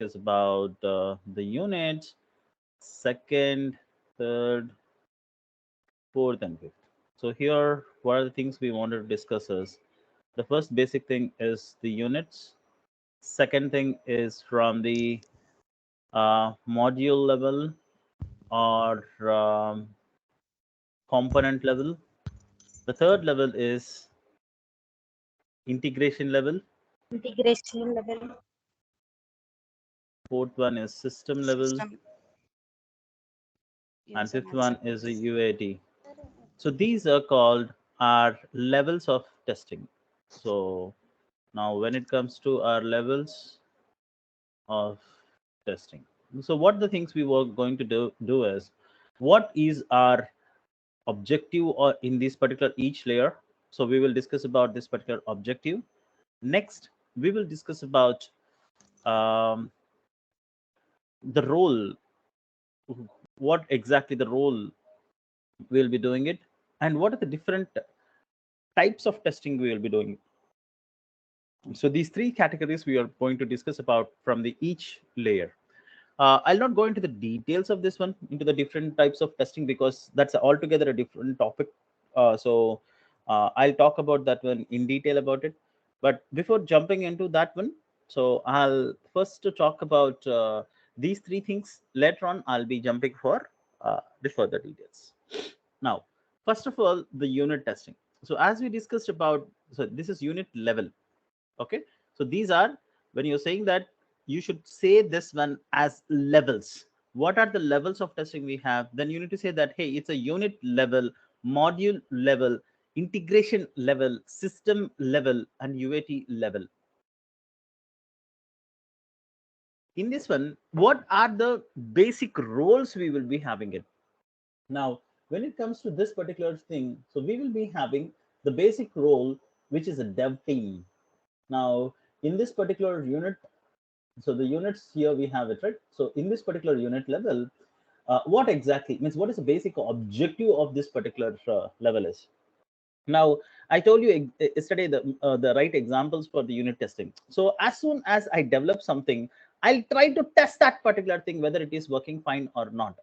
is about the units, second, third, fourth, and fifth. So here, what are the things we wanted to discuss is the first basic thing is the units. Second thing is from the module level or component level. The third level is integration level. Integration level. Fourth one is system level, System and user fifth one is a acceptance. UAT. So these are called our levels of testing. So now when it comes to our levels of testing, so what the things we were going to do is, what is our objective or in this particular each layer. So we will discuss about this particular objective. Next we will discuss about um, the role, what exactly the role we'll be doing it, and what are the different types of testing we will be doing. So these three categories we are going to discuss about from the each layer. I'll not go into the details of this one, into the different types of testing, because that's altogether a different topic. I'll talk about that one in detail about it. But before jumping into that one, so I'll first to talk about these three things. Later on, I'll be jumping for the further details. Now, first of all, the unit testing. So as we discussed about, so this is unit level. Okay, so these are, when you're saying that, you should say this one as levels. What are the levels of testing we have? Then you need to say that, hey, it's a unit level, module level, integration level, system level, and UAT level. In this one, what are the basic roles we will be having it? Now, when it comes to this particular thing, so we will be having the basic role, which is a dev team. Now, in this particular unit, so the units here we have it, right? So in this particular unit level, what exactly means, what is the basic objective of this particular level is? Now, I told you yesterday the right examples for the unit testing. So as soon as I develop something, I'll try to test that particular thing whether it is working fine or not.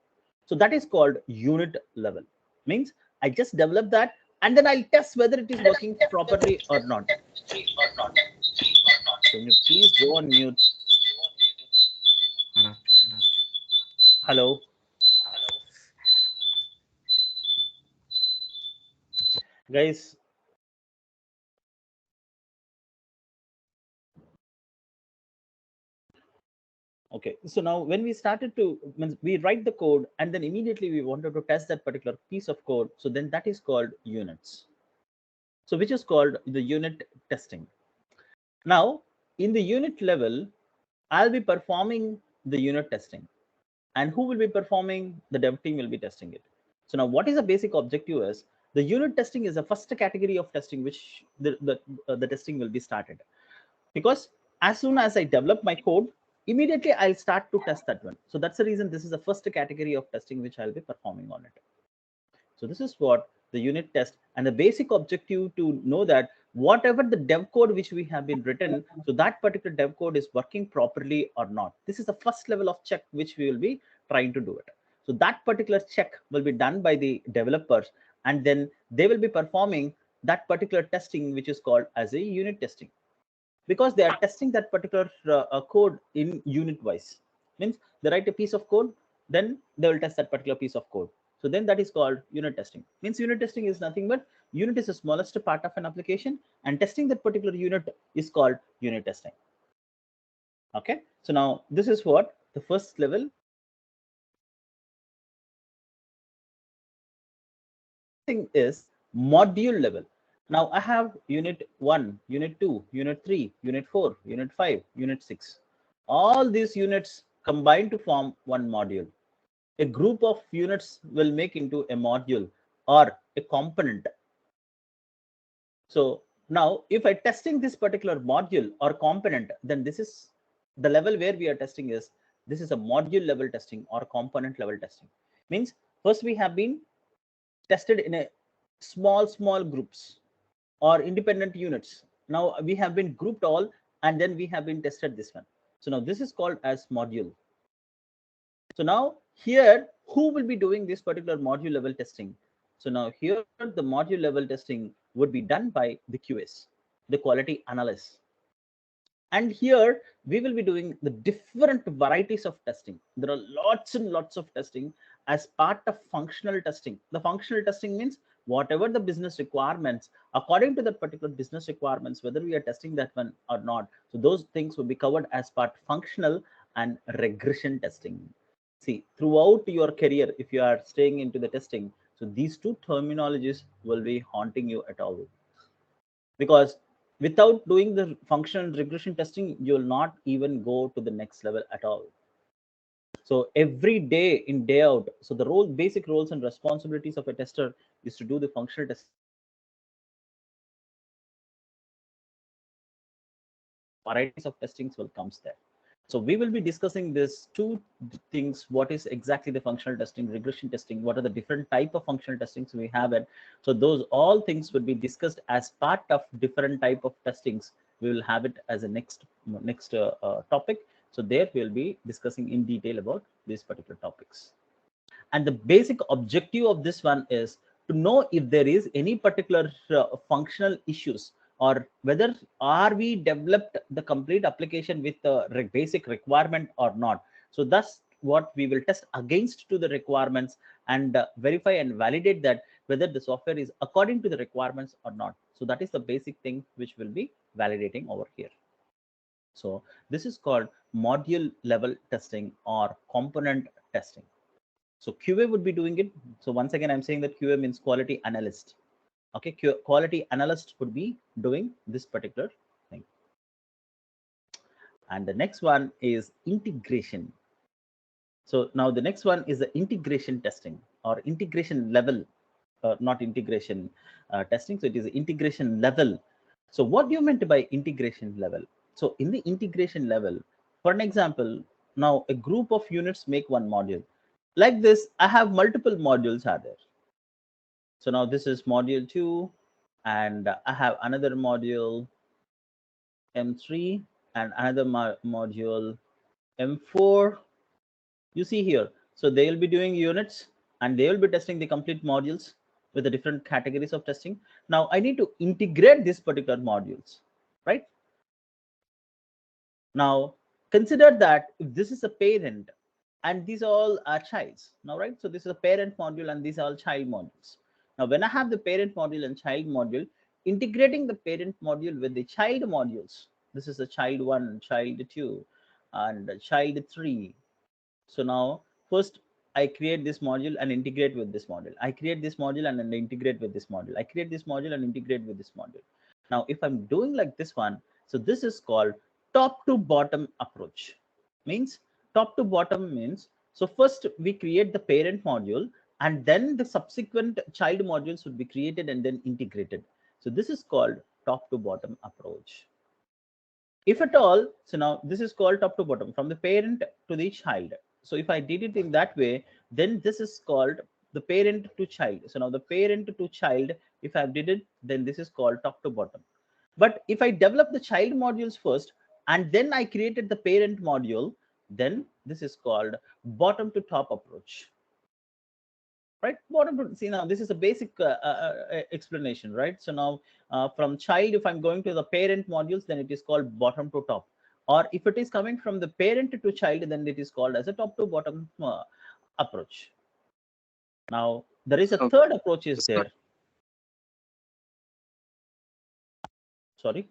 So that is called unit level. Means I just develop that, and then I'll test whether it is working properly or not. Can you please go on mute? Hello, guys. Okay, so now when we started to, means we write the code and then immediately we wanted to test that particular piece of code. So then that is called units. So which is called the unit testing. Now in the unit level, I'll be performing the unit testing, and who will be performing? The dev team will be testing it. So now what is the basic objective is, the unit testing is the first category of testing which the testing will be started, because as soon as I develop my code, immediately I'll start to test that one. So that's the reason this is the first category of testing which I'll be performing on it. So this is what the unit test, and the basic objective to know that whatever the dev code which we have been written, so that particular dev code is working properly or not. This is the first level of check which we will be trying to do it. So that particular check will be done by the developers, and then they will be performing that particular testing which is called as a unit testing, because they are testing that particular code in unit wise. Means they write a piece of code, then they will test that particular piece of code. So then that is called unit testing. Means unit testing is nothing but, unit is the smallest part of an application, and testing that particular unit is called unit testing. Okay, so now this is what the first level thing is, module level. Now I have unit 1, unit 2, unit 3, unit 4, unit 5, unit 6. All these units combine to form one module. A group of units will make into a module or a component. So now if I testing this particular module or component, then this is the level where we are testing is, this is a module level testing or component level testing. Means first we have been tested in a small groups or independent units. Now we have been grouped all, and then we have been tested this one. So now this is called as module. So now here, who will be doing this particular module level testing? So now here, the module level testing would be done by the QS, the quality analyst. And here we will be doing the different varieties of testing. There are lots and lots of testing as part of functional testing. The functional testing means whatever the business requirements, according to that particular business requirements, whether we are testing that one or not. So those things will be covered as part functional and regression testing. See, throughout your career, if you are staying into the testing, so these two terminologies will be haunting you at all, because without doing the functional regression testing, you will not even go to the next level at all. So every day in, day out, so the basic roles and responsibilities of a tester is to do the functional testing. Varieties of testings will comes there. So we will be discussing this two things: what is exactly the functional testing, regression testing, what are the different type of functional testings we have it. So those all things will be discussed as part of different type of testings. We will have it as a next topic. So there we'll be discussing in detail about these particular topics. And the basic objective of this one is to know if there is any particular functional issues, or whether are we developed the complete application with the basic requirement or not. So that's what we will test against to the requirements, and verify and validate that whether the software is according to the requirements or not. So that is the basic thing which will be validating over here. So this is called module level testing or component testing. So QA would be doing it. So once again, I'm saying that QA means quality analyst. Okay, quality analyst would be doing this particular thing. And the next one is integration. So now the next one is the integration testing or integration level, not integration testing. So it is integration level. So what do you meant by integration level? So in the integration level, for an example, now a group of units make one module. Like this, I have multiple modules are there. So now this is module 2, and I have another module M3 and another module M4. You see here. So they will be doing units and they will be testing the complete modules with the different categories of testing. Now I need to integrate these particular modules, right? Now consider that if this is a parent and these all are childs now, right? So this is a parent module and these are all child modules. Now when I have the parent module and child module, integrating the parent module with the child modules, this is a child 1, child 2 and child 3. So now first I create this module and integrate with this module. I create this module and then integrate with this module. I create this module and integrate with this module. Now if I'm doing like this one, so this is called top to bottom approach. Means top to bottom means, so first we create the parent module and then the subsequent child modules would be created and then integrated. So this is called top to bottom approach. If at all, so now this is called top to bottom, from the parent to the child. So if I did it in that way, then this is called the parent to child. So now the parent to child, if I did it, then this is called top to bottom. But if I develop the child modules first and then I created the parent module, then this is called bottom to top approach. Right, bottom to, see, now this is a basic explanation, right? So now from child, if I'm going to the parent modules, then it is called bottom to top. Or if it is coming from the parent to child, then it is called as a top to bottom approach. Now there is a third approach is there. Sorry.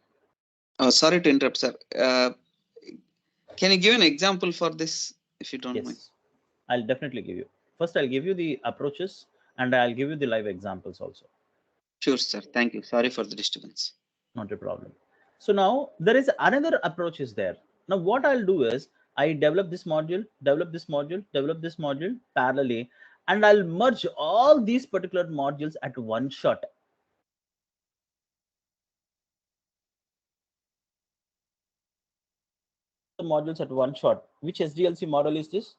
Sorry to interrupt, sir. Can you give an example for this, if you don't mind? Yes, I'll definitely give you. First, I'll give you the approaches and I'll give you the live examples also. Sure, sir. Thank you. Sorry for the disturbance. Not a problem. So now there is another approach is there. Now what I'll do is I develop this module, develop this module, develop this module parallelly, and I'll merge all these particular modules at one shot. The modules at one shot. Which SDLC model is this?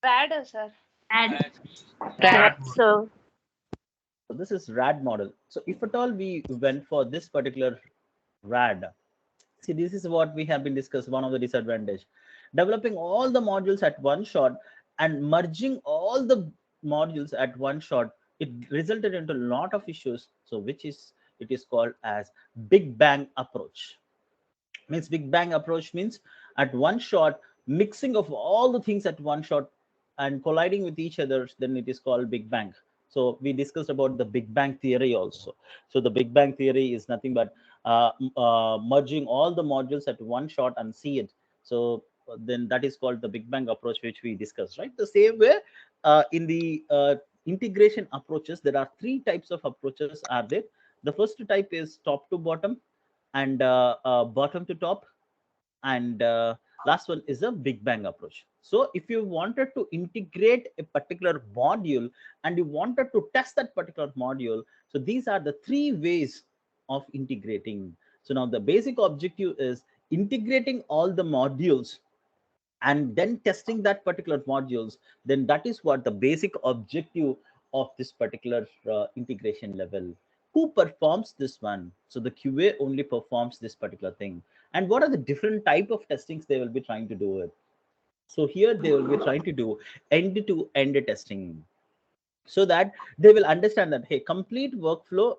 RAD, sir. Right. So So this is RAD model. So if at all we went for this particular RAD, See, this is what we have been discussed, one of the disadvantage. Developing all the modules at one shot and merging all the modules at one shot, it resulted into a lot of issues. So it is called as Big Bang approach. Means Big Bang approach means at one shot, mixing of all the things at one shot and colliding with each other, then it is called Big Bang. So we discussed about the Big Bang theory also. So the Big Bang theory is nothing but merging all the modules at one shot and see it. So then that is called the Big Bang approach, which we discussed, right? The same way in the integration approaches, there are three types of approaches are there. The first type is top to bottom, and bottom to top, and last one is a Big Bang approach. So if you wanted to integrate a particular module and you wanted to test that particular module, so these are the three ways of integrating. So now the basic objective is integrating all the modules and then testing that particular modules. Then that is what the basic objective of this particular integration level. Who performs this one? So the QA only performs this particular thing. And what are the different type of testings they will be trying to do it? So here they will be trying to do end-to-end testing, so that they will understand that, hey, complete workflow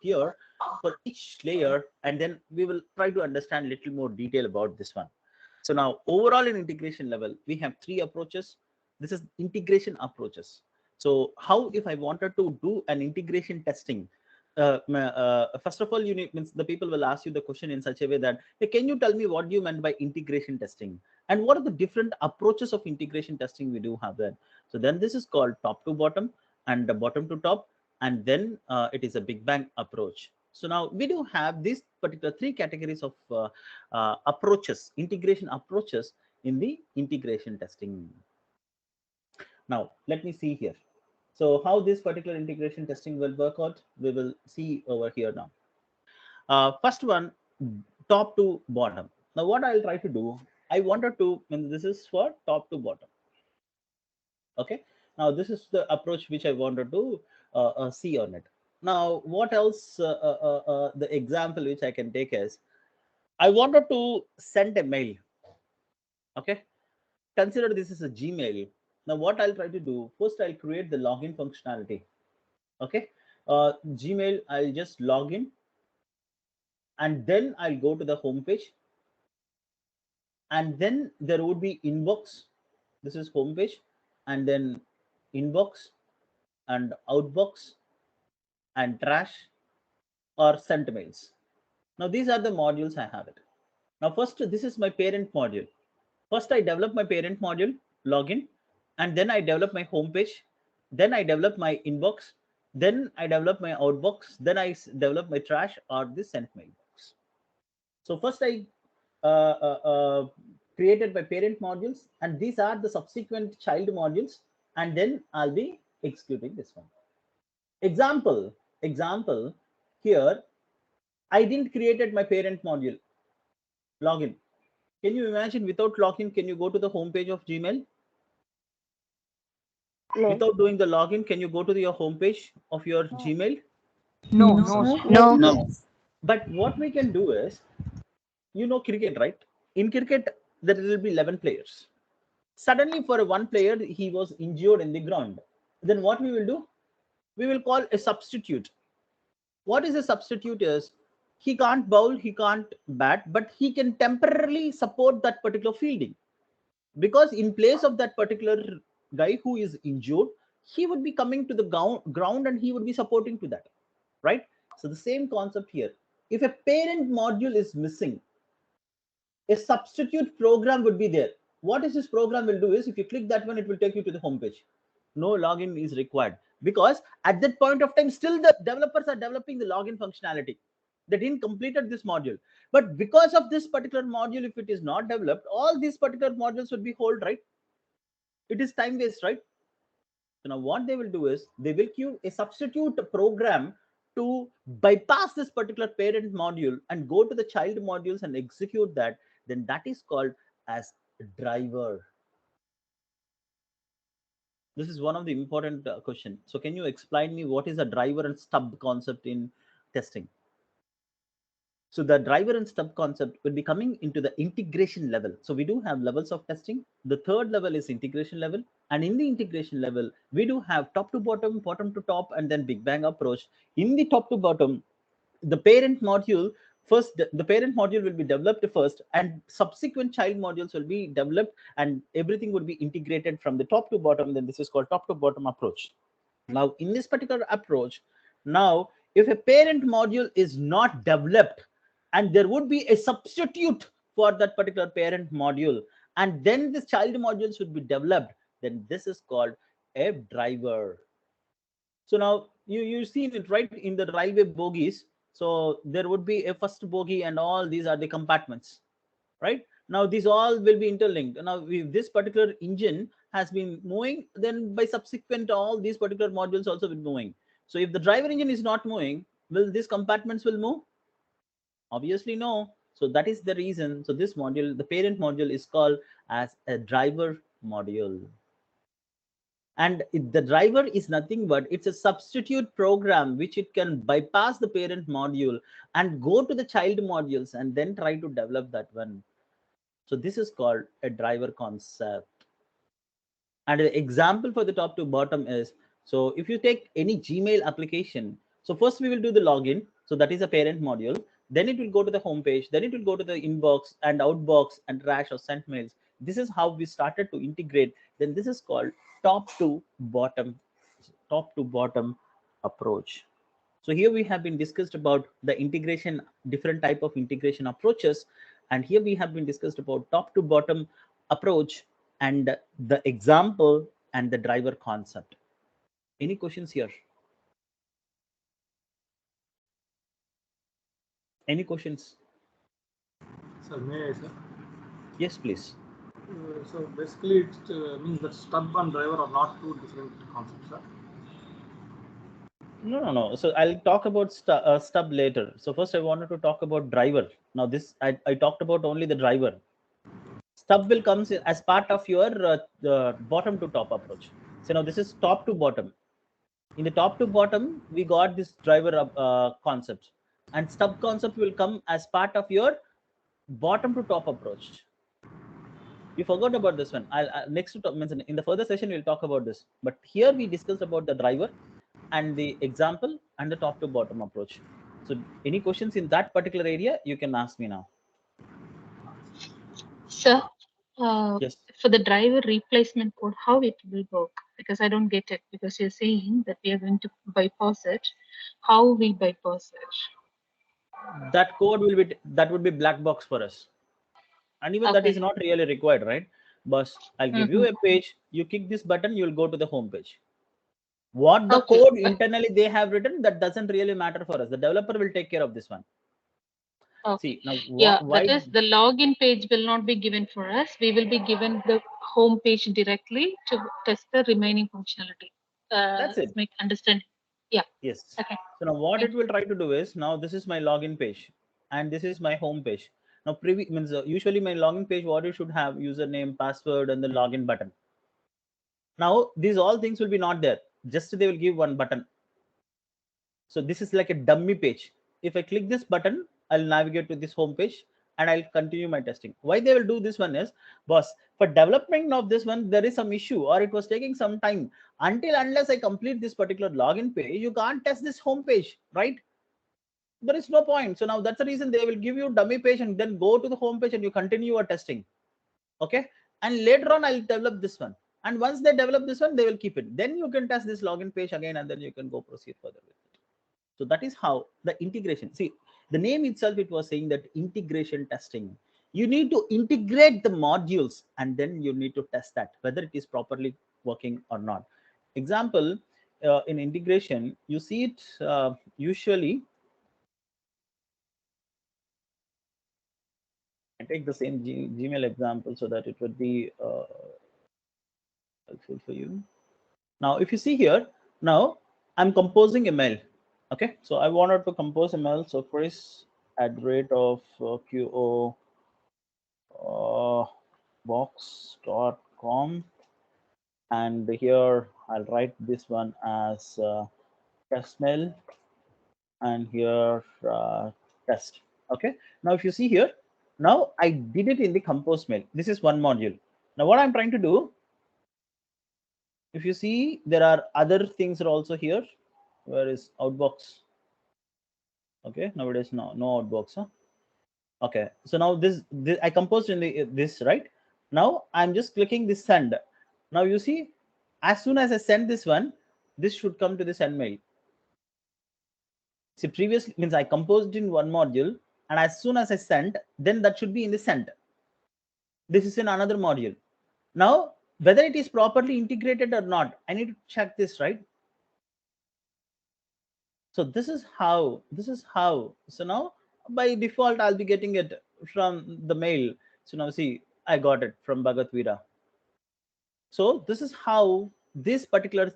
here for each layer, and then we will try to understand a little more detail about this one. So now overall in integration level, we have three approaches. This is integration approaches. So how if I wanted to do an integration testing, first of all, you need, means the people will ask you the question in such a way that, hey, can you tell me what you meant by integration testing, and what are the different approaches of integration testing we do have there? So then this is called top to bottom and the bottom to top, and then it is a Big Bang approach. So now we do have these particular three categories of approaches, integration approaches in the integration testing. Now let me see here. So how this particular integration testing will work out, we will see over here now. First one, top to bottom. Now what I'll try to do, I wanted to, and this is for top to bottom. Okay, now this is the approach which I wanted to see on it. Now what else, the example which I can take is, I wanted to send a mail. Okay, consider this is a Gmail. Now what I'll try to do, first I'll create the login functionality. Okay, Gmail, I'll just log in, and then I'll go to the home page, and then there would be inbox. This is home page, and then inbox and outbox and trash or sent mails. Now these are the modules I have it. Now first, this is my parent module. First I develop my parent module, login, and then I develop my home page, then I develop my inbox, then I develop my outbox, then I develop my trash or the sent mail box. So first I created my parent modules, and these are the subsequent child modules, and then I'll be executing this one. Example here, I didn't created my parent module login. Can you imagine, without login, can you go to the home page of Gmail? No. Without doing the login, can you go to your home page of your Gmail? No. No. No. But what we can do is, you know cricket, right? In cricket, there will be 11 players. Suddenly, for one player, he was injured in the ground. Then what we will do? We will call a substitute. What is a substitute is, he can't bowl, he can't bat, but he can temporarily support that particular fielding. Because in place of that particular guy who is injured, he would be coming to the ground and he would be supporting to that, right? So the same concept here. If a parent module is missing, a substitute program would be there. What is this program will do is, if you click that one, it will take you to the home page. No login is required, because at that point of time, still the developers are developing the login functionality. They didn't completed this module, but because of this particular module, if it is not developed, all these particular modules would be hold, right? It is time waste, right? So now what they will do is, they will queue a substitute program to bypass this particular parent module and go to the child modules and execute that. Then that is called as driver. This is one of the important question. So can you explain me what is a driver and stub concept in testing? So the driver and stub concept will be coming into the integration level. So we do have levels of testing. The third level is integration level. And in the integration level, we do have top to bottom, bottom to top, and then Big Bang approach. In the top to bottom, the parent module first, the parent module will be developed first, and subsequent child modules will be developed, and everything would be integrated from the top to bottom. Then this is called top to bottom approach. Now, in this particular approach, now if a parent module is not developed, and there would be a substitute for that particular parent module, and then this child modules would be developed, then this is called a driver. So now you see it right in the railway bogies. So there would be a first bogie, and all these are the compartments, right? Now these all will be interlinked. Now if this particular engine has been moving, then by subsequent all these particular modules also will be moving. So if the driver engine is not moving, will these compartments will move? Obviously no. So that is the reason. So this module, the parent module, is called as a driver module. And the driver is nothing but it's a substitute program which it can bypass the parent module and go to the child modules and then try to develop that one. So this is called a driver concept. And the example for the top to bottom is, so if you take any Gmail application, so first we will do the login. So that is a parent module. Then it will go to the home page. Then it will go to the inbox and outbox and trash or sent mails. This is how we started to integrate. Then this is called top to bottom approach. So here we have been discussed about the integration, different type of integration approaches. And here we have been discussed about top to bottom approach and the example and the driver concept. Any questions here? Any questions? Sir, may I, sir? Yes, please. So basically, it means that stub and driver are not two different concepts, sir. No. So I'll talk about stub later. So first I wanted to talk about driver. Now this, I talked about only the driver. Stub will come as part of your bottom to top approach. So now this is top to bottom. In the top to bottom, we got this driver concept, and stub concept will come as part of your bottom to top approach. You forgot about this one. I'll next to talk, in the further session we'll talk about this. But here we discussed about the driver and the example and the top to bottom approach. So any questions in that particular area, you can ask me now. Sir, Yes. for the driver replacement code, how it will work? Because I don't get it. Because you're saying that we are going to bypass it. How we bypass it? That code will be, that would be black box for us, and even that is not really required, right? But I'll give you a page. You click this button, you will go to the home page. What the code internally they have written, that doesn't really matter for us. The developer will take care of this one. Okay. See now, that is the login page will not be given for us. We will be given the home page directly to test the remaining functionality. That's it. Make understand. Yeah. Yes. Okay. So now what it will try to do is, now this is my login page and this is my home page. Now means usually my login page, what you should have username, password, and the login button. Now these all things will be not there. Just they will give one button. So this is like a dummy page. If I click this button, I'll navigate to this home page and I'll continue my testing. Why they will do this one is, boss, for development of this one, there is some issue or it was taking some time. Unless I complete this particular login page, you can't test this home page, right? There is no point. So now that's the reason they will give you dummy page and then go to the home page and you continue your testing. Okay. And later on, I'll develop this one. And once they develop this one, they will keep it. Then you can test this login page again and then you can go proceed further with it. So that is how the integration. See, the name itself, it was saying that integration testing. You need to integrate the modules and then you need to test that whether it is properly working or not. Example, in integration, you see it usually. I take the same Gmail example so that it would be helpful for you. Now, if you see here, now I'm composing a mail. Okay, so I wanted to compose a mail. So Chris at rate of QO box.com, and here I'll write this one as test mail, and here test. Okay, now if you see here, now I did it in the compose mail. This is one module. Now what I'm trying to do, if you see, there are other things are also here. Where is outbox? Okay, nowadays no outbox, huh? Okay, so now this I composed in the this, right? Now I'm just clicking this send. Now you see, as soon as I send this one, this should come to the send mail. See, previously means I composed in one module, and as soon as I send, then that should be in the send. This is in another module. Now whether it is properly integrated or not, I need to check this, right? So this is how. So now by default I'll be getting it from the mail. So now see, I got it from Bhagat Veera. So this is how this particular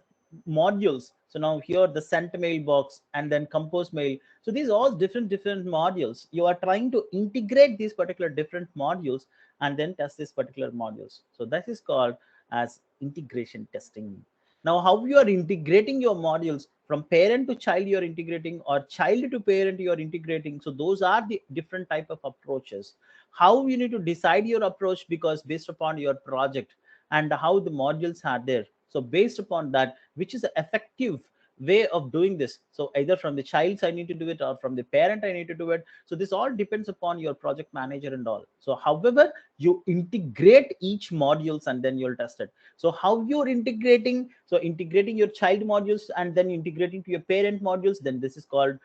modules. So now here the sent mail box and then compose mail. So these are all different modules. You are trying to integrate these particular different modules and then test these particular modules. So that is called as integration testing. Now how you are integrating your modules from parent to child, you are integrating, or child to parent you are integrating. So those are the different type of approaches. How you need to decide your approach, because based upon your project and how the modules are there. So based upon that, which is the effective way of doing this. So either from the child's I need to do it, or from the parent I need to do it. So this all depends upon your project manager and all. So however you integrate each modules and then you'll test it. So how you're integrating, so integrating your child modules and then integrating to your parent modules, then this is called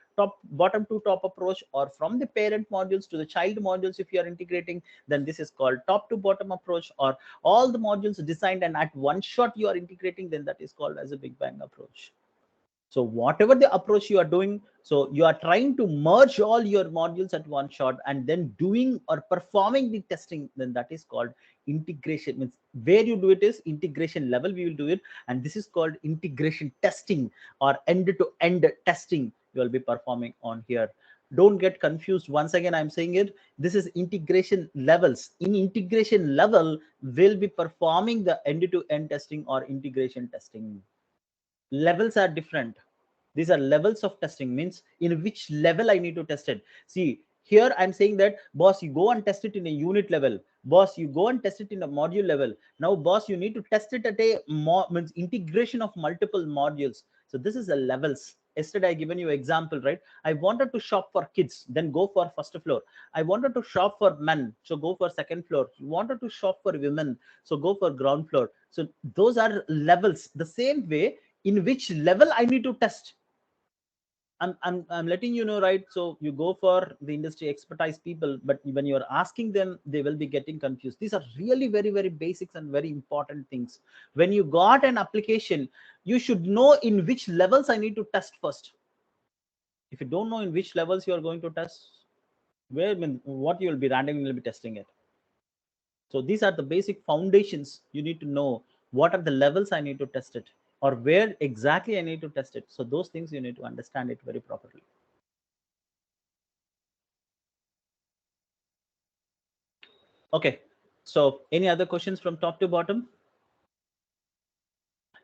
bottom to top approach, or from the parent modules to the child modules if you are integrating, then this is called top to bottom approach, or all the modules designed and at one shot you are integrating, then that is called as a big bang approach. So whatever the approach you are doing, so you are trying to merge all your modules at one shot and then doing or performing the testing, then that is called integration. Means where you do it is integration level, we will do it, and this is called integration testing or end to end testing you will be performing on here. Don't get confused. Once again, I'm saying it. This is integration levels. In integration level, we'll be performing the end-to-end testing or integration testing. Levels are different. These are levels of testing, means in which level I need to test it. See, here I'm saying that, boss, you go and test it in a unit level. Boss, you go and test it in a module level. Now, boss, you need to test it at a means integration of multiple modules. So this is the levels. Yesterday I given you example, right? I wanted to shop for kids, then go for first floor. I wanted to shop for men, so go for second floor. You wanted to shop for women, so go for ground floor. So those are levels. The same way, in which level I need to test. I'm letting you know, right? So you go for the industry expertise people, but when you're asking them, they will be getting confused. These are really very basics and very important things. When you got an application, you should know in which levels I need to test first. If you don't know in which levels you are going to test, what you will be randomly will be testing it. So these are the basic foundations. You need to know what are the levels I need to test it, or where exactly I need to test it. So those things you need to understand it very properly. Okay, so any other questions from top to bottom?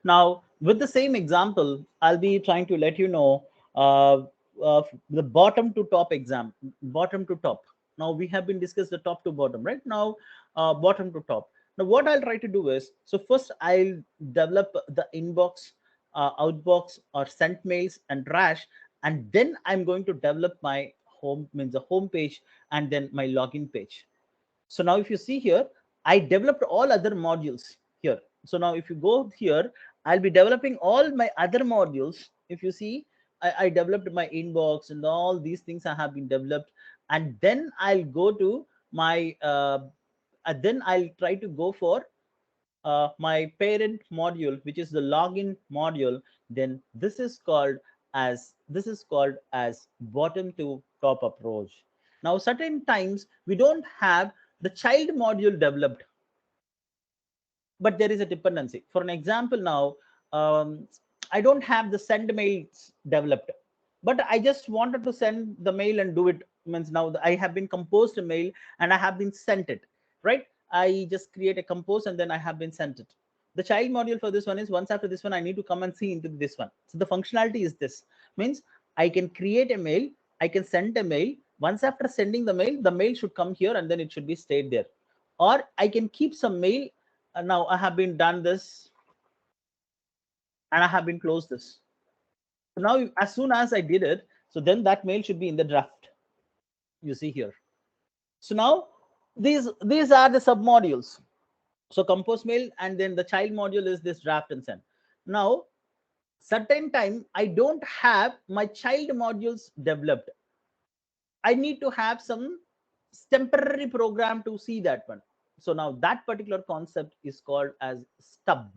Now, with the same example, I'll be trying to let you know the bottom to top exam, bottom to top. Now we have been discussed the top to bottom, right? Now, bottom to top. Now, what I'll try to do is, so first I'll develop the inbox, outbox, or sent mails and trash, and then I'm going to develop my the home page, and then my login page. So now if you see here, I developed all other modules here. So now if you go here, I'll be developing all my other modules. If you see, I developed my inbox and all these things I have been developed. And then I'll go to my, then I'll try to go for my parent module, which is the login module. Then this is called as bottom to top approach. Now certain times we don't have the child module developed, but there is a dependency. For an example, now I don't have the send mails developed, but I just wanted to send the mail and do it. Means now I have been composed a mail and I have been sent it, right? I just create a compose and then I have been sent it. The child module for this one is once after this one, I need to come and see into this one. So the functionality is this, means I can create a mail, I can send a mail. Once after sending the mail should come here and then it should be stayed there. Or I can keep some mail. Now I have been done this and I have been closed this. So now as soon as I did it, so then that mail should be in the draft. You see here. So now these are the submodules. So compose mail, and then the child module is this draft and send. Now certain time I don't have my child modules developed. I need to have some temporary program to see that one. So now that particular concept is called as stub.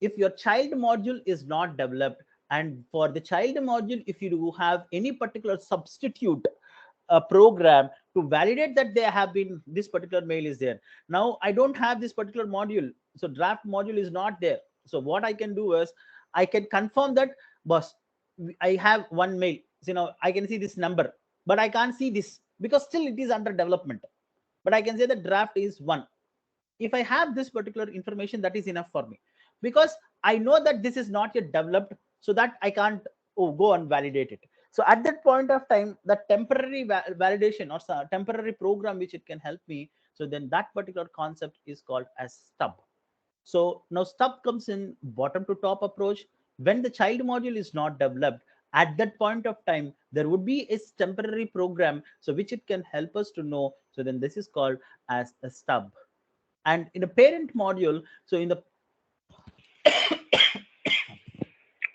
If your child module is not developed, and for the child module, if you do have any particular substitute program to validate that there have been this particular mail is there. Now I don't have this particular module, so draft module is not there. So what I can do is I can confirm that, boss, I have one mail. So now I can see this number, but I can't see this because still it is under development. But I can say the draft is 1. If I have this particular information, that is enough for me, because I know that this is not yet developed, so that I can't go and validate it. So at that point of time, the temporary validation or temporary program which it can help me, so then that particular concept is called as stub. So now stub comes in bottom to top approach. When the child module is not developed, at that point of time, there would be a temporary program, so which it can help us to know. So then this is called as a stub. And in a parent module, so in the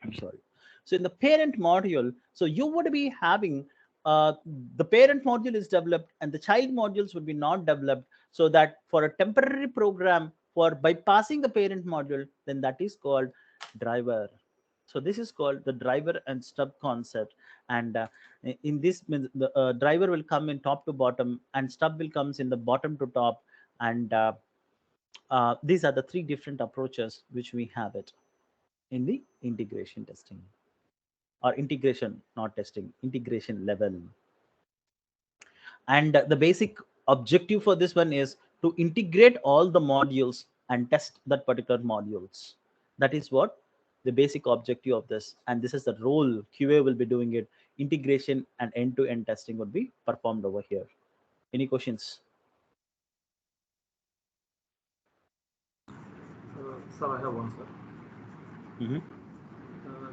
I'm sorry. So in the parent module, so you would be having the parent module is developed and the child modules would be not developed. So that for a temporary program for bypassing the parent module, then that is called driver. So this is called the driver and stub concept. And in this, the driver will come in top to bottom and stub will comes in the bottom to top. And these are the 3 different approaches which we have it in the integration testing, or integration, not testing, integration level. And the basic objective for this one is to integrate all the modules and test that particular modules. That is what the basic objective of this, and this is the role QA will be doing it. Integration and end-to-end testing would be performed over here. Any questions? Sir, I have one, sir. Mm-hmm.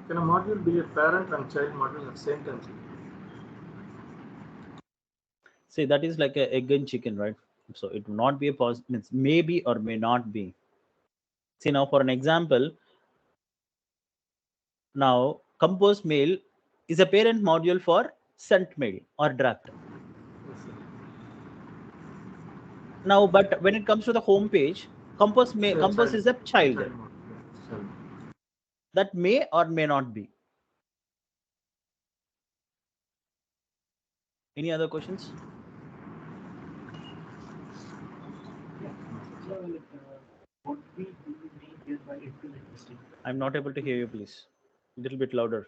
Can a module be a parent and child module at the same time? See, that is like a egg and chicken, right? So it will not be a positive, means maybe or may not be. See, now for an example, now compose mail is a parent module for sent mail or draft. Yes, sir. Now, but when it comes to the home page, compose is a child Child module. Yes, child. that may or may not be. Any other questions? What we do mean here by end-to-end testing? I'm not able to hear you, please. A little bit louder.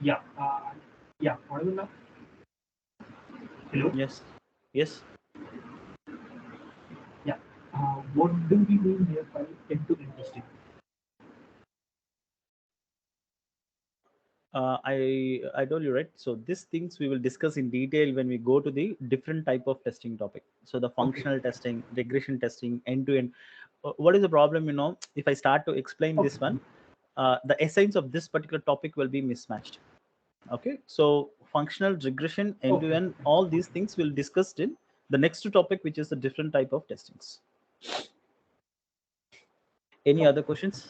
Yeah, audible now? Hello? Yes. Yes. Yeah. What do we mean here by end-to-end testing? I told you, right? So these things we will discuss in detail when we go to the different type of testing topic. So the functional testing, regression testing, end-to-end. What is the problem? You know, if I start to explain this one, the essence of this particular topic will be mismatched. Okay, so functional, regression, end-to-end, all these things we'll discuss in the next topic, which is the different type of testings. Any other questions?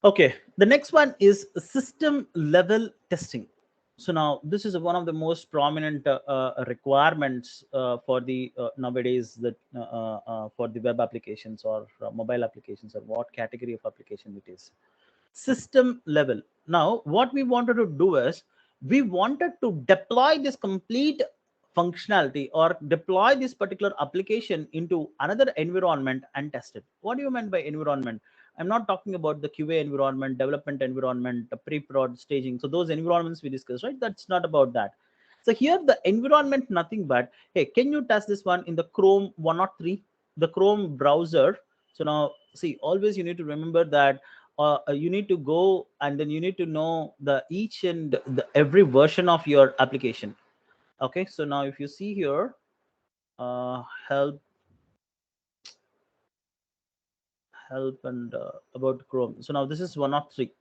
Okay, the next one is system level testing. So now this is one of the most prominent requirements for the nowadays that for the web applications or mobile applications, or what category of application it is. System level. Now what we wanted to do is we wanted to deploy this complete functionality or deploy this particular application into another environment and test it. What do you mean by environment? I'm not talking about the QA environment, development environment, pre-prod staging. So those environments we discussed, right? That's not about that. So here the environment, nothing but, hey, can you test this one in the Chrome 103, the Chrome browser? So now see, always you need to remember that you need to go and then you need to know the each and every version of your application. Okay, so now if you see here, help and about Chrome. So now this is 103.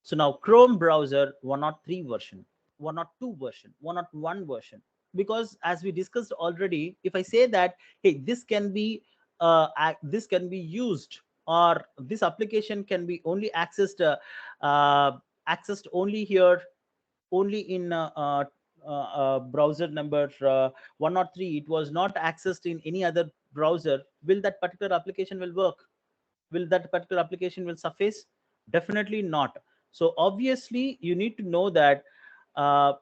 So now Chrome browser 103 version, 102 version, 101 version. Because as we discussed already, if I say that, hey, this can be used, or this application can be only accessed only here, only in browser number 103. It was not accessed in any other browser. Will that particular application will work? Will that particular application will suffice? Definitely not. So obviously you need to know that uh,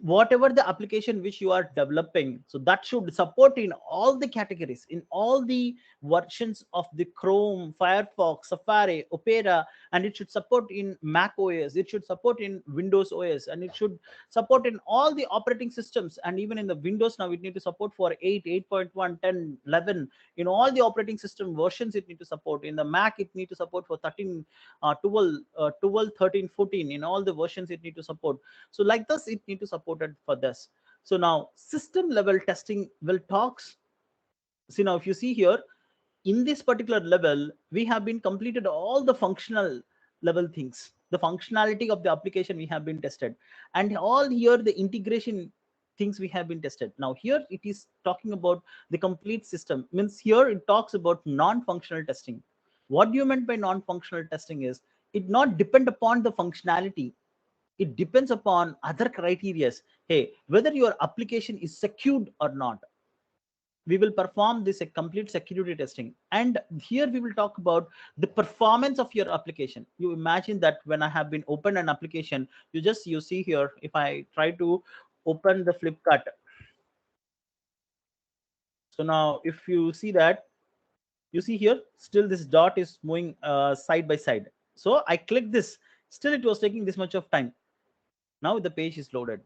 whatever the application which you are developing, so that should support in all the categories, in all the versions of the Chrome, Firefox, Safari, Opera, and it should support in Mac OS, it should support in Windows OS, and it should support in all the operating systems. And even in the Windows now, it need to support for 8, 8.1, 10, 11. In all the operating system versions, it need to support. In the Mac, it need to support for 13, 12, 12, 13, 14. In all the versions, it need to support. So like this, it need to support it for this. So now system level testing will talks. See now, if you see here, in this particular level, we have been completed all the functional level things. The functionality of the application we have been tested, and all here the integration things we have been tested. Now here it is talking about the complete system. Means here it talks about non-functional testing. What do you meant by non-functional testing is it not depend upon the functionality. It depends upon other criterias. Hey, whether your application is secured or not, we will perform this a complete security testing. And here we will talk about the performance of your application. You imagine that when I have been open an application, you see here, if I try to open the Flipkart. So now if you see that, you see here, still this dot is moving side by side. So I click this, still it was taking this much of time. Now the page is loaded.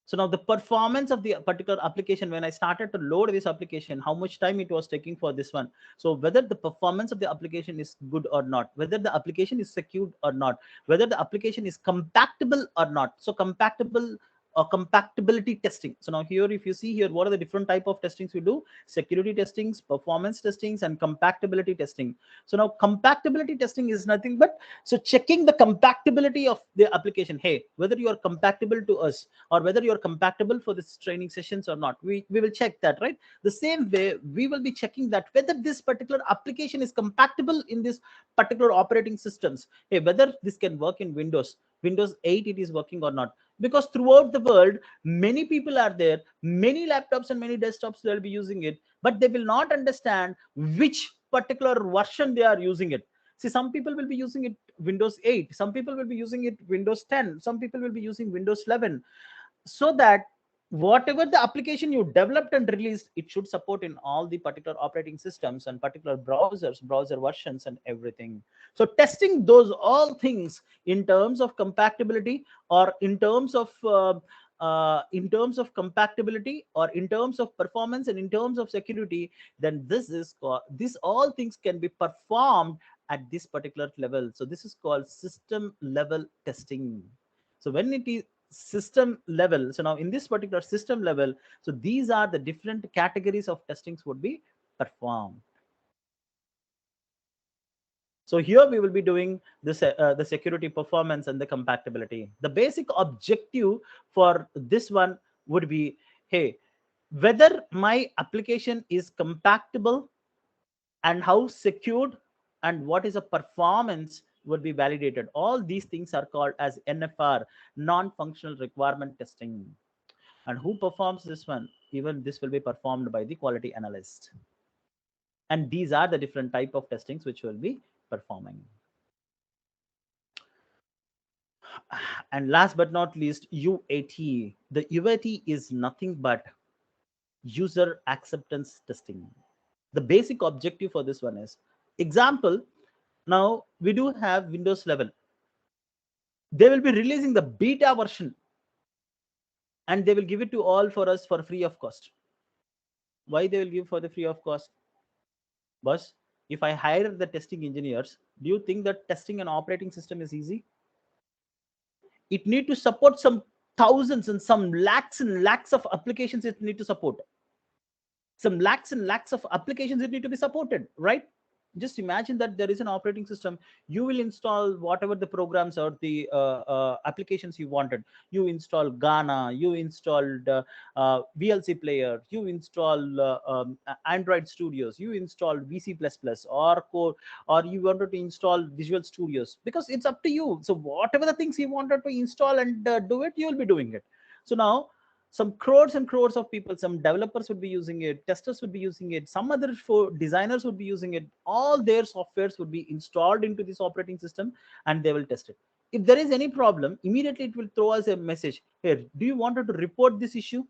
So now the performance of the particular application, when I started to load this application, how much time it was taking for this one. So whether the performance of the application is good or not, whether the application is secured or not, whether the application is compatible or not. So compatible or compatibility testing. So now here, if you see here, what are the different type of testings we do? Security testings, performance testings, and compatibility testing. So now compatibility testing is nothing but so checking the compatibility of the application. Hey, whether you are compatible to us, or whether you're compatible for this training sessions or not, we will check that, right? The same way we will be checking that whether this particular application is compatible in this particular operating systems. Hey, whether this can work in Windows 8 it is working or not. Because throughout the world, many people are there, many laptops and many desktops they'll be using it, but they will not understand which particular version they are using it. See, some people will be using it Windows 8, some people will be using it Windows 10, some people will be using Windows 11. So that whatever the application you developed and released, it should support in all the particular operating systems and particular browsers, browser versions, and everything. So testing those all things in terms of compatibility, or in terms of compatibility, or in terms of performance, and in terms of security, then this all things can be performed at this particular level. So this is called system level testing. So when it is system level, so now in this particular system level, so these are the different categories of testings would be performed. So here we will be doing this the security, performance, and the compatibility. The basic objective for this one would be, hey, whether my application is compatible, and how secured, and what is a performance would be validated. All these things are called as NFR, non-functional requirement testing. And who performs this one? Even this will be performed by the quality analyst. And these are the different type of testings which will be performing. And last but not least, UAT. The UAT is nothing but user acceptance testing. The basic objective for this one is, example, now we do have Windows 11. They will be releasing the beta version. and they will give it to all for us for free of cost. Why they will give for the free of cost? But if I hire the testing engineers, do you think that testing an operating system is easy? It need to support some thousands and some lakhs and lakhs of applications it need to support. Some lakhs and lakhs of applications that need to be supported, right? Just imagine that there is an operating system. You will install whatever the programs or the applications you wanted. You install Ghana, you installed VLC player, you install Android Studios, you install VC++ or Core, or you wanted to install Visual Studios, because it's up to you. So whatever the things you wanted to install and do it, you will be doing it. So now some crores and crores of people, some developers would be using it, testers would be using it, some other designers would be using it. All their softwares would be installed into this operating system, and they will test it. If there is any problem, immediately it will throw us a message here: do you want to report this issue?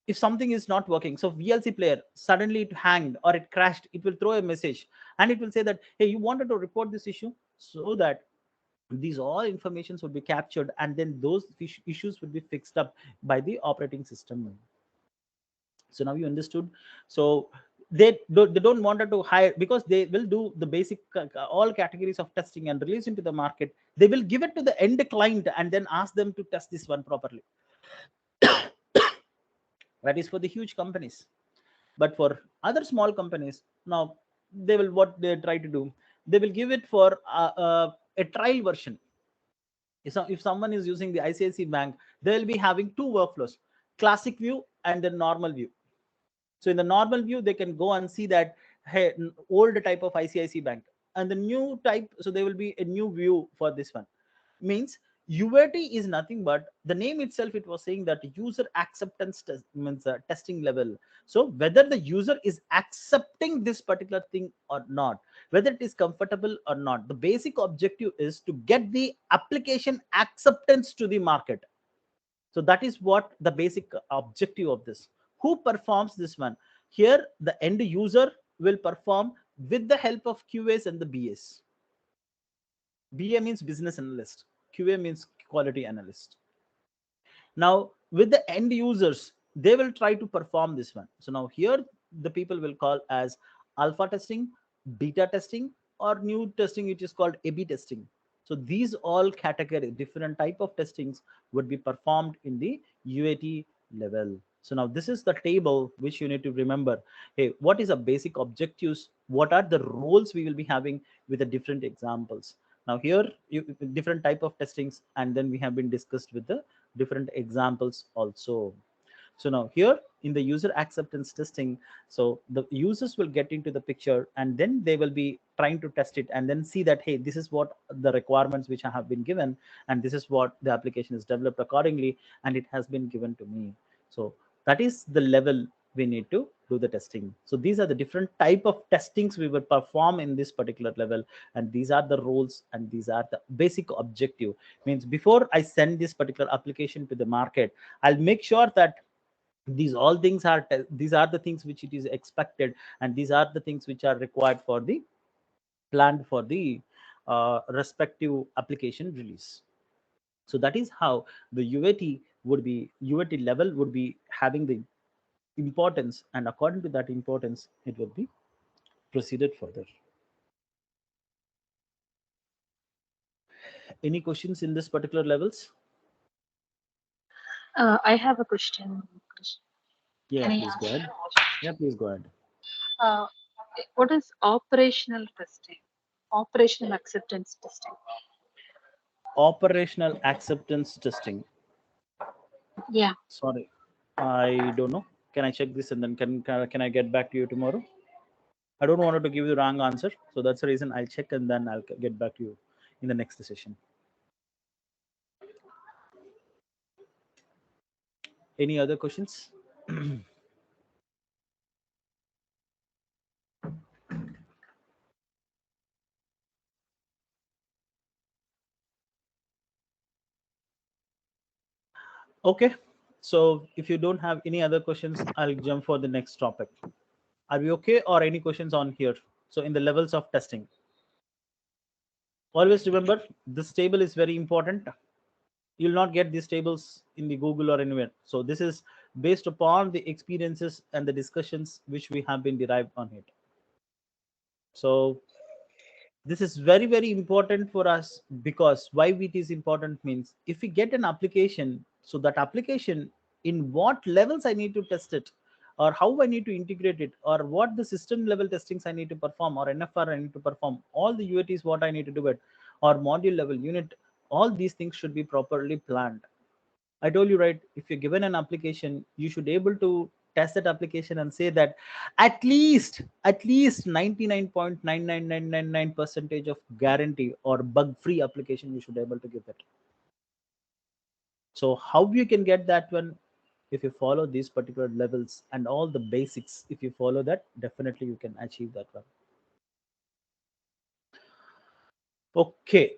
If something is not working, so VLC player suddenly it hanged or it crashed, it will throw a message and it will say that, hey, you wanted to report this issue, so that these all informations would be captured, and then those issues would be fixed up by the operating system. So now you understood. So they don't want to hire, because they will do the basic all categories of testing and release into the market. They will give it to the end client and then ask them to test this one properly. That is for the huge companies. But for other small companies, now they will, what they try to do, they will give it for a trial version. If someone is using the ICICI Bank, they will be having two workflows: classic view and the normal view. So in the normal view, they can go and see that, hey, old type of ICICI Bank, and the new type. So there will be a new view for this one. Means UAT is nothing but the name itself. It was saying that user acceptance test, means testing level. So whether the user is accepting this particular thing or not, whether it is comfortable or not, the basic objective is to get the application acceptance to the market. So that is what the basic objective of this. Who performs this one? Here the end user will perform with the help of QAs and the BAs. BA means business analyst, QA means quality analyst. Now with the end users, they will try to perform this one. So now here the people will call as alpha testing, beta testing, or new testing, which is called A/B testing. So these all category, different type of testings would be performed in the UAT level. So now this is the table which you need to remember. Hey, what is the basic objectives? What are the roles we will be having with the different examples? Now here, different type of testings, and then we have been discussed with the different examples also. So now here in the user acceptance testing, so the users will get into the picture, and then they will be trying to test it and then see that, hey, this is what the requirements which have been given, and this is what the application is developed accordingly, and it has been given to me. So that is the level we need to do the testing. So these are the different type of testings we will perform in this particular level, and these are the roles, and these are the basic objective. Means before I send this particular application to the market, I'll make sure that these all things are these are the things which it is expected, and these are the things which are required for the planned for the respective application release. So that is how the UAT level would be having the importance, and according to that importance it will be proceeded further. Any questions in this particular levels? I have a question. Yeah, Can I please ask? go ahead. Yeah, please go ahead. Uh, what is operational testing? Operational acceptance testing. Operational acceptance testing. Yeah. Sorry, I don't know. Can I check this and then can I get back to you tomorrow? I don't want to give you the wrong answer, so that's the reason I'll check and then I'll get back to you in the next session. Any other questions? Okay, so if you don't have any other questions, I'll jump for the next topic. Are we okay, or any questions on here? So in the levels of testing, always remember this table is very important. You'll not get these tables in the Google or anywhere. So this is based upon the experiences and the discussions which we have been derived on it. So this is very, very important for us, because why it is important means if we get an application, so that application, in what levels I need to test it, or how I need to integrate it, or what the system level testings I need to perform, or NFR I need to perform, all the UATs what I need to do it, or module level unit, all these things should be properly planned. I told you, right? If you're given an application, you should be able to test that application and say that at least 99.99999 percentage of guarantee or bug-free application you should be able to give it. So how you can get that one? If you follow these particular levels and all the basics, if you follow that, definitely you can achieve that one. Okay.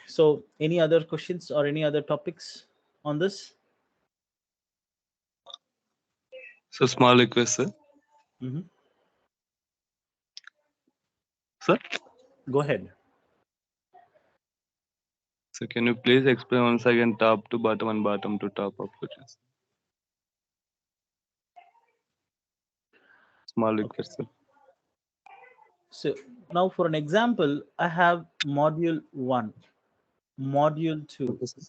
So any other questions or any other topics on this? So small request, sir. Sir, Go ahead. so can you please explain once again top to bottom and bottom to top approaches? Small request, sir. So now for an example, I have module 1, module 2, Okay, sir.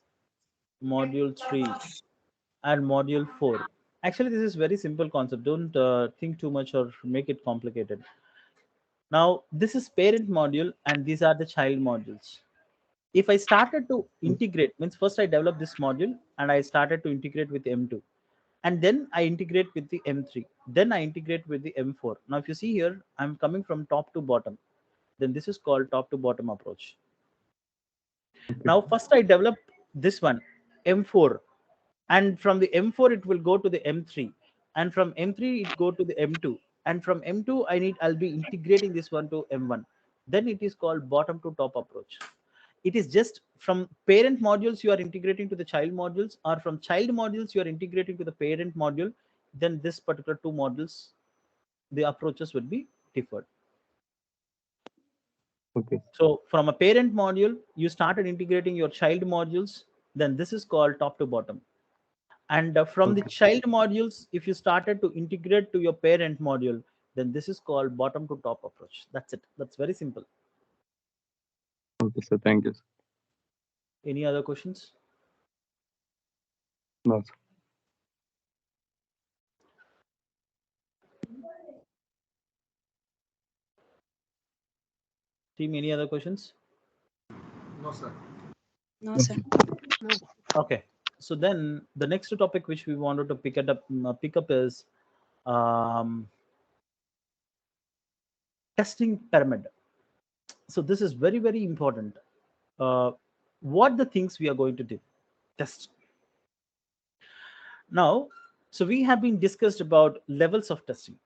module 3, and module 4. Actually, this is very simple concept. Don't think too much or make it complicated. Now, this is parent module and these are the child modules. If I started to integrate, means first I developed this module and I started to integrate with M2. And then I integrate with the M3. Then I integrate with the M4. Now, if you see here, I'm coming from top to bottom. Then this is called top to bottom approach. Now, first I develop this one, M4. And from the M4, it will go to the M3. And from M3, it go to the M2. And from M2, I'll be integrating this one to M1. Then it is called bottom to top approach. It is just from parent modules you are integrating to the child modules, or from child modules you are integrating to the parent module. Then this particular two modules, the approaches would be different. Okay. So from a parent module, you started integrating your child modules. Then this is called top to bottom. And from the child modules, if you started to integrate to your parent module, then this is called bottom to top approach. That's it. That's very simple. Okay, sir. Thank you, sir. Any other questions? No, sir. Team, any other questions? No, sir. No, sir. Okay. So then the next topic which we wanted to pick up is testing pyramid. So this is very, very important. What the things we are going to do? Test. Now, so we have been discussed about levels of testing.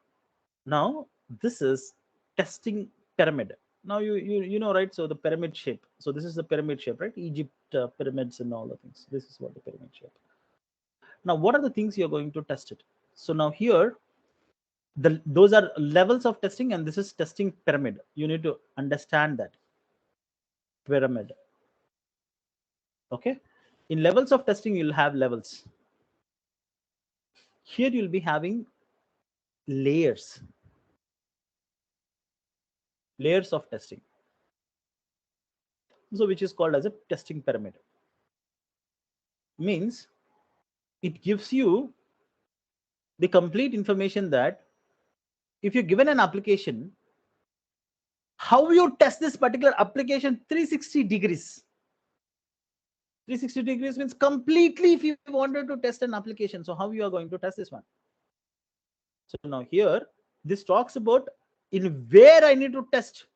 Now, this is testing pyramid. Now you know, right? So the pyramid shape. So this is the pyramid shape, right? Egypt pyramids and all the things. This is what the pyramid shape. Now, what are the things you're going to test it? So now here, those are levels of testing, and this is testing pyramid. You need to understand that pyramid. Okay. In levels of testing, you'll have levels. Here you'll be having layers of testing, so which is called as a testing pyramid. Means it gives you the complete information that if you're given an application, how you test this particular application 360 degrees. 360 degrees means completely if you wanted to test an application, so how you are going to test this one. So now here this talks about in where I need to test,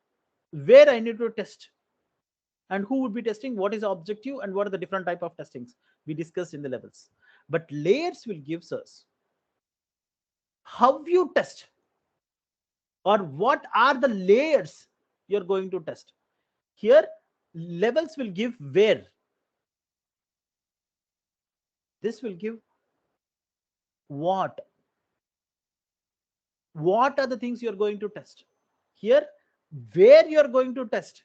and who would be testing, what is the objective, and what are the different type of testings we discussed in the levels. But layers will give us how you test, or what are the layers you're going to test. Here levels will give where, this will give what are the things you're going to test. Here where you're going to test.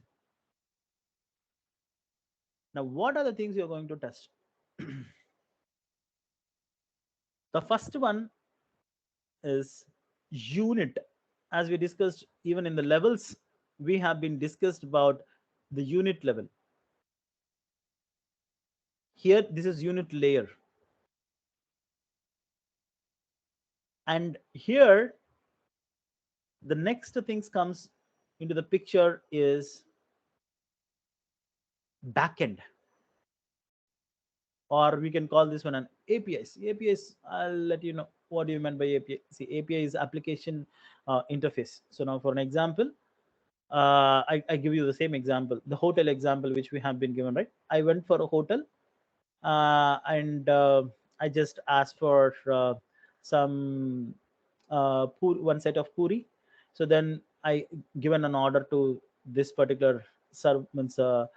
Now what are the things you're going to test? The first one is unit. As we discussed, even in the levels, we have been discussed about the unit level. Here, this is unit layer. And here, the next things comes into the picture is backend, or we can call this one an APIs. APIs, I'll let you know what do you mean by API. See, API is application interface. So now for an example, I give you the same example, the hotel example, which we have been given, right? I went for a hotel and I just asked for some one set of puri. So then I given an order to this particular the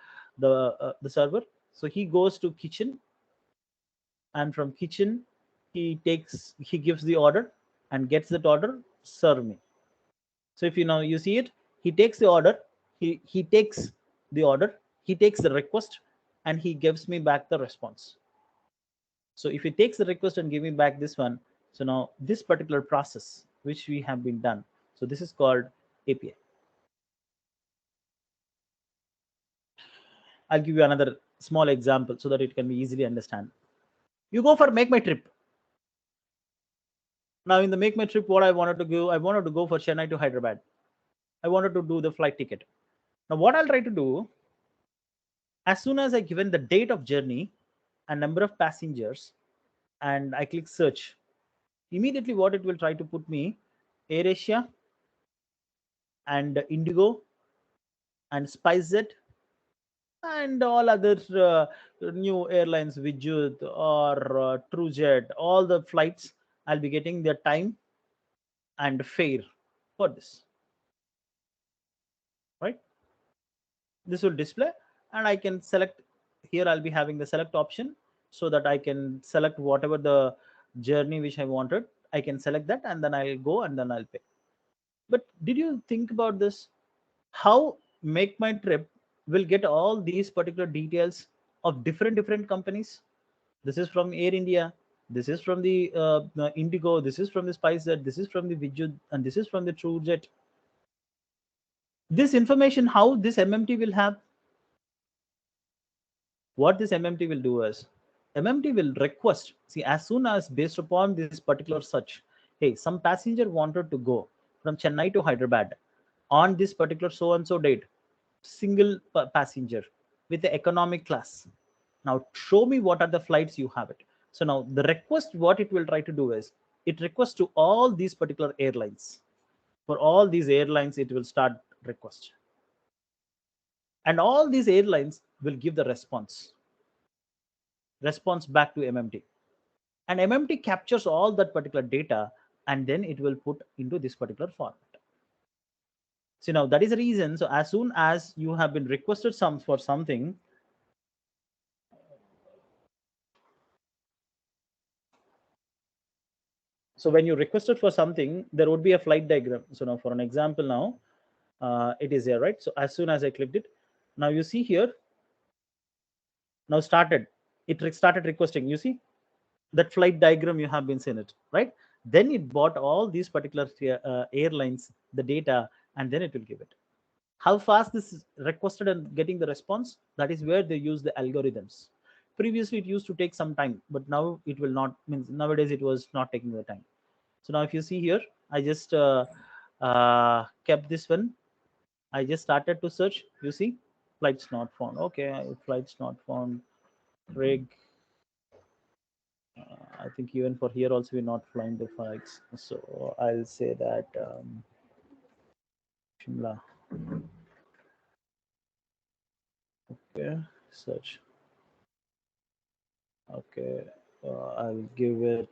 server. So he goes to kitchen, and from kitchen he gives the order and gets that order, serve me. So if you see it, he takes the order, he takes the order, he takes the request, and he gives me back the response. So if he takes the request and give me back this one, so now this particular process which we have been done, so this is called API. I'll give you another small example so that it can be easily understand. You go for Make My Trip. Now in the Make My Trip, what I wanted to go for Chennai to Hyderabad. I wanted to do the flight ticket. Now what I'll try to do, as soon as I given the date of journey and number of passengers, and I click search, immediately what it will try to put me, AirAsia and Indigo and SpiceJet and all other new airlines, Vijut or TrueJet, all the flights, I'll be getting their time and fare for this, right? This will display, and I can select here. I'll be having the select option so that I can select whatever the journey which I wanted. I can select that, and then I'll go and then I'll pay. But did you think about this? How Make My Trip will get all these particular details of different companies? This is from Air India, this is from the Indigo, this is from the SpiceJet, this is from the Vijut, and this is from the TrueJet. This information, how this MMT will have, what this MMT will do is, MMT will request, see, as soon as based upon this particular search, hey, some passenger wanted to go from Chennai to Hyderabad on this particular so and so date, single passenger with the economic class. Now show me what are the flights you have it. So now the request, what it will try to do is, it requests to all these particular airlines. For all these airlines, it will start request. And all these airlines will give the response back to MMT. And MMT captures all that particular data, and then it will put into this particular format. So now that is the reason. So as soon as you have been requested for something, so when you requested for something, there would be a flight diagram. So now for an example, now it is there, right? So as soon as I clicked it, now you see here, now it started requesting. You see that flight diagram, you have been seen it, right? Then it bought all these particular airlines, the data, and then it will give it. How fast this is requested and getting the response, that is where they use the algorithms. Previously it used to take some time, but now it will not, means nowadays it was not taking the time. So now if you see here, I just kept this one, I just started to search. You see, flights not found. Okay, flights not found. Rig. I think even for here also we're not flying the flights. So I'll say that Shimla. Okay, search. Okay, I'll give it.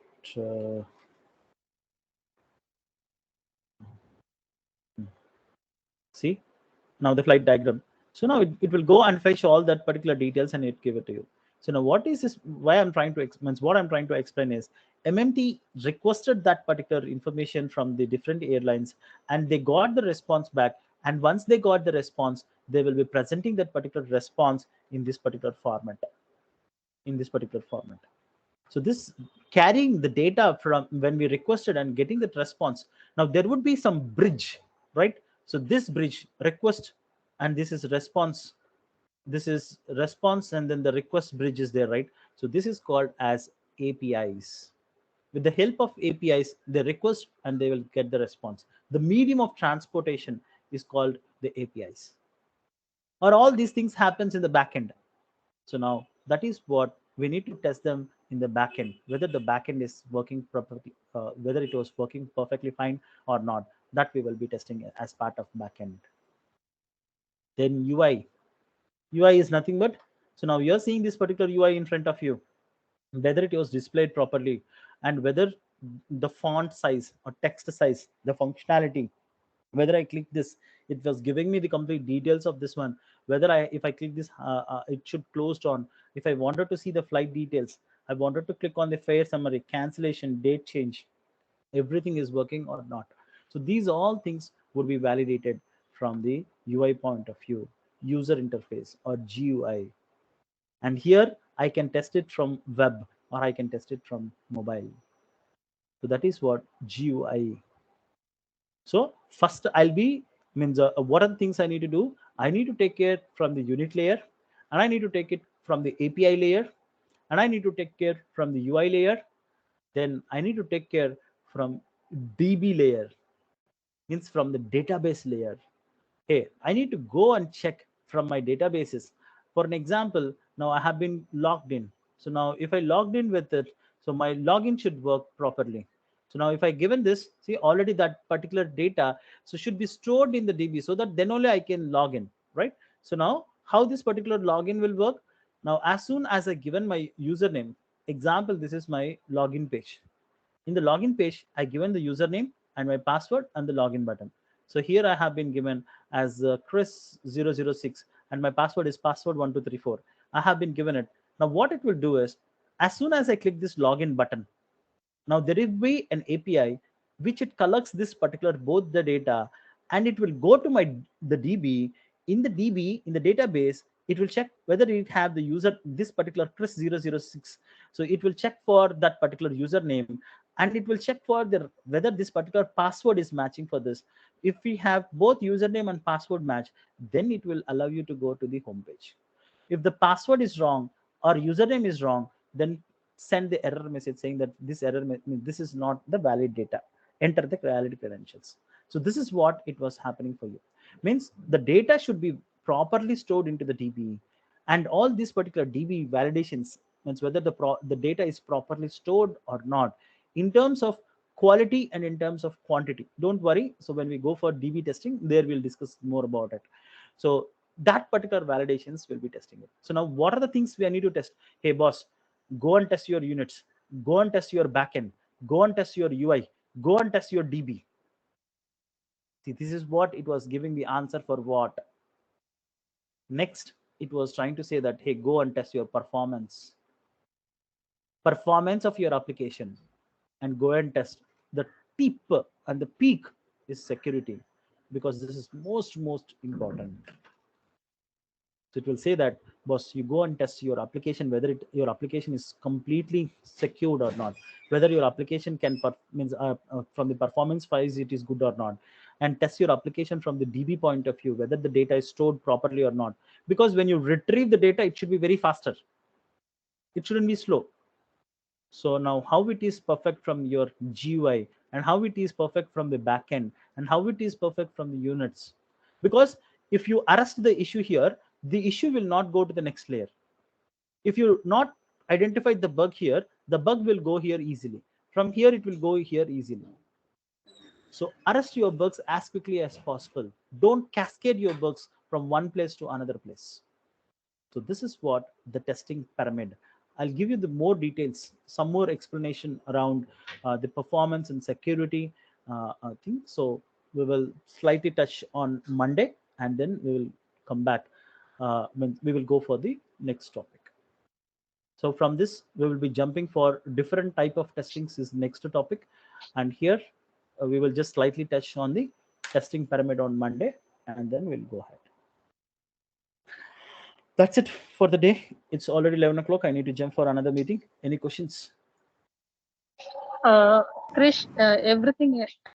See, now the flight diagram. So now it will go and fetch all that particular details and it give it to you. So now what is this? Why I'm trying to explain? What I'm trying to explain is MMT requested that particular information from the different airlines, and they got the response back. And once they got the response, they will be presenting that particular response in this particular format. So this carrying the data from when we requested and getting that response. Now there would be some bridge, right? So this bridge request and this is response. This is response and then the request bridge is there, right? So this is called as APIs. With the help of APIs, they request and they will get the response. The medium of transportation is called the APIs. Or all these things happens in the backend. So now that is what we need to test them in the backend, whether the backend is working properly, whether it was working perfectly fine or not. That we will be testing as part of backend. Then UI. UI is nothing but, so now you're seeing this particular UI in front of you, whether it was displayed properly and whether the font size or text size, the functionality, whether I click this, it was giving me the complete details of this one. Whether if I click this, it should closed on. If I wanted to see the flight details, I wanted to click on the fare summary, cancellation, date change, everything is working or not. So these all things would be validated from the UI point of view, user interface or GUI. And here I can test it from web or I can test it from mobile. So that is what GUI. So first I'll be means what are the things I need to do? I need to take care from the unit layer, and I need to take it from the API layer, and I need to take care from the UI layer. Then I need to take care from DB layer, means from the database layer. Hey, I need to go and check from my databases. For an example, now I have been logged in. So now if I logged in with it, so my login should work properly. So now if I given this, see already that particular data, so should be stored in the DB so that then only I can log in, right? So now how this particular login will work? Now as soon as I given my username, example, this is my login page. In the login page, I given the username and my password and the login button. So here I have been given as Chris006 and my password is password1234. I have been given it. Now what it will do is, as soon as I click this login button, now there will be an API which it collects this particular both the data and it will go to my the DB. In the DB, in the database, it will check whether it have the user this particular Chris006. So it will check for that particular username and it will check for the whether this particular password is matching for this. If we have both username and password match, then it will allow you to go to the home page. If the password is wrong or username is wrong, then send the error message saying that this error this is not the valid data. Enter the valid credentials. So this is what it was happening for you. Means the data should be properly stored into the DB, and all these particular DB validations means whether the data is properly stored or not in terms of quality and in terms of quantity. Don't worry. So when we go for DB testing, there we'll discuss more about it. So that particular validations will be testing it. So now what are the things we need to test? Hey boss, go and test your units, go and test your backend, go and test your UI, go and test your DB. See, this is what it was giving the answer for what. Next, it was trying to say that, hey, go and test your performance of your application, and go and test the tip, and the peak is security, because this is most important. So it will say that, boss, you go and test your application whether your application is completely secured or not, whether your application can means from the performance wise it is good or not, and test your application from the DB point of view whether the data is stored properly or not. Because when you retrieve the data, it should be very faster. It shouldn't be slow. So now how it is perfect from your GUI, and how it is perfect from the backend, and how it is perfect from the units. Because if you arrest the issue here, the issue will not go to the next layer. If you not identify the bug here, the bug will go here easily. From here, it will go here easily. So arrest your bugs as quickly as possible. Don't cascade your bugs from one place to another place. So this is what the testing pyramid. I'll give you the more details, some more explanation around the performance and security thing. So we will slightly touch on Monday, and then we will come back. We will go for the next topic. So from this, we will be jumping for different type of testings is next topic. And here we will just slightly touch on the testing pyramid on Monday, and then we'll go ahead. That's it for the day. It's already 11 o'clock. I need to jump for another meeting. Any questions? Krish, everything